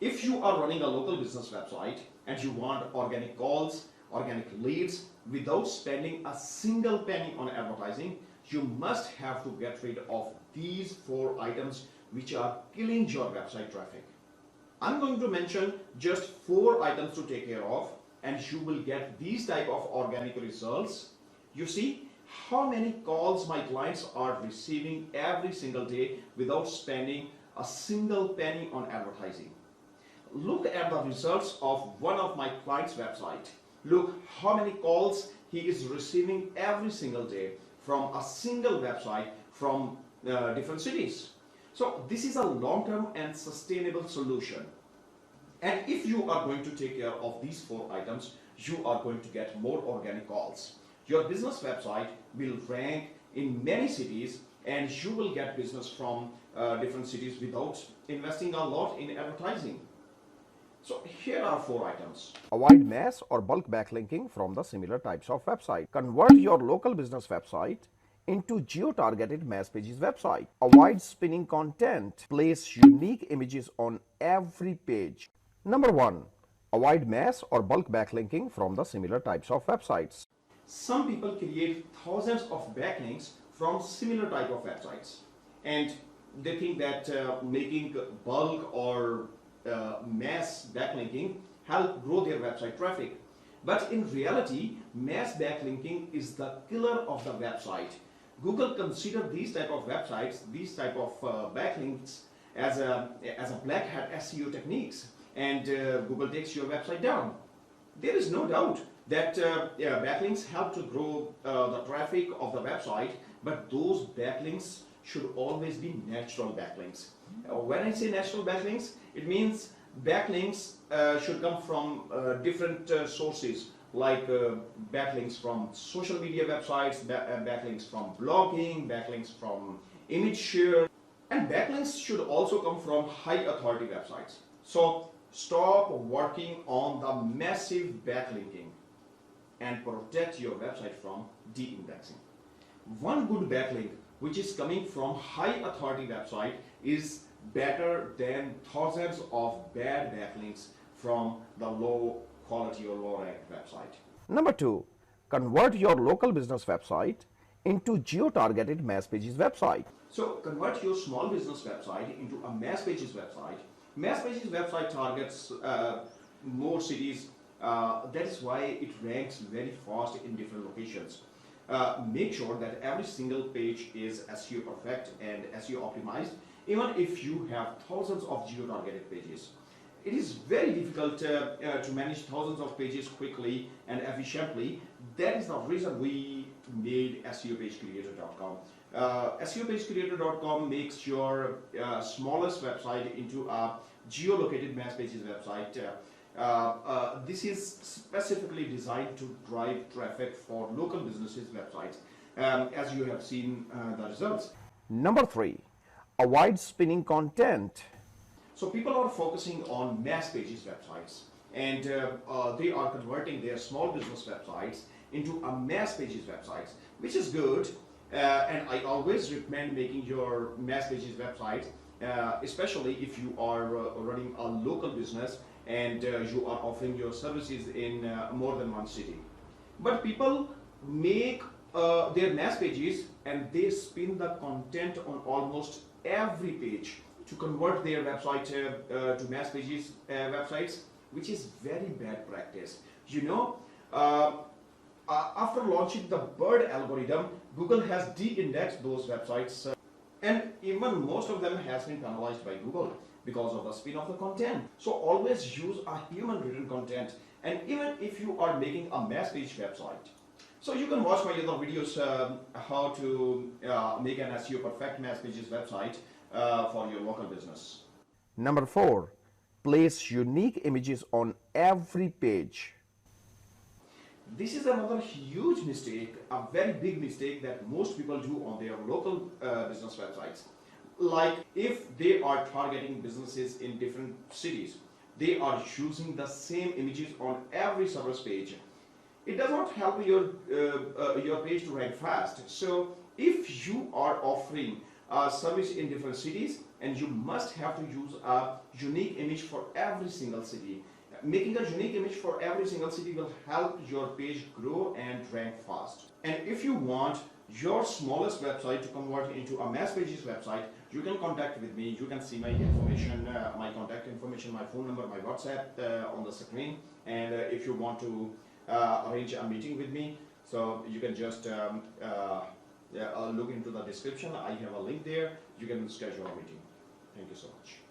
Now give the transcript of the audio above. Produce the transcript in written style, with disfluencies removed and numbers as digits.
If you are running a local business website and you want organic calls, organic leads without spending a single penny on advertising, you must have to get rid of these 4 items which are killing your website traffic. I'm going to mention just 4 items to take care of, and you will get these type of organic results. You see how many calls my clients are receiving every single day without spending a single penny on advertising. Look at the results of one of my clients' website. Look how many calls he is receiving every single day from a single website from different cities. So this is a long-term and sustainable solution. And if you are going to take care of these 4 items, you are going to get more organic calls. Your business website will rank in many cities, and you will get business from different cities without investing a lot in advertising. So here are 4 items. Avoid mass or bulk backlinking from the similar types of website. Convert your local business website into geo-targeted mass pages website. Avoid spinning content. Place unique images on every page. Number 1. Avoid mass or bulk backlinking from the similar types of websites. Some people create thousands of backlinks from similar type of websites, and they think that making bulk or mass backlinking help grow their website traffic. But in reality, mass backlinking is the killer of the website. Google consider these type of websites, these type of backlinks as a black hat SEO techniques, and Google takes your website down. There is no doubt that backlinks help to grow the traffic of the website, but those backlinks should always be natural backlinks. When I say natural backlinks, it means backlinks should come from different sources, like backlinks from social media websites, backlinks from blogging, backlinks from image share, and backlinks should also come from high authority websites. So stop working on the massive backlinking and protect your website from de-indexing. One good backlink which is coming from high authority website is better than thousands of bad backlinks from the low quality or low ranked website. Number 2. Convert your local business website into geo-targeted mass pages website. So convert your small business website into a mass pages website. Mass pages website targets more cities. That is why it ranks very fast in different locations. Make sure that every single page is SEO perfect and SEO optimized, even if you have thousands of geo-targeted pages. It is very difficult to manage thousands of pages quickly and efficiently. That is the reason we made SEOpagecreator.com. SEOpagecreator.com makes your smallest website into a geolocated mass pages website. This is specifically designed to drive traffic for local businesses' websites, as you have seen the results. Number 3. Avoid spinning content. So people are focusing on mass pages websites, and they are converting their small business websites into a mass pages websites, which is good. And I always recommend making your mass pages website, especially if you are running a local business and you are offering your services in more than one city. But people make their mass pages and they spin the content on almost every page to convert their website to mass pages websites, which is very bad practice. You know, after launching the bird algorithm, Google has de-indexed those websites, and even most of them has been penalized by Google because of the spin of the content. So always use a human written content, and even if you are making a mass page website. So you can watch my other videos how to make an SEO perfect mass pages website for your local business. Number 4. Place unique images on every page. This is another huge mistake, a very big mistake that most people do on their local business websites. Like if they are targeting businesses in different cities, they are using the same images on every service page. It does not help your page to rank fast. So if you are offering a service in different cities, and you must have to use a unique image for every single city. Making a unique image for every single city will help your page grow and rank fast. And if you want your smallest website to convert into a mass pages website, you can contact with me. You can see my information, my contact information, my phone number, my WhatsApp on the screen. And if you want to arrange a meeting with me, so you can just look into the description. I have a link there. You can schedule a meeting. Thank you so much.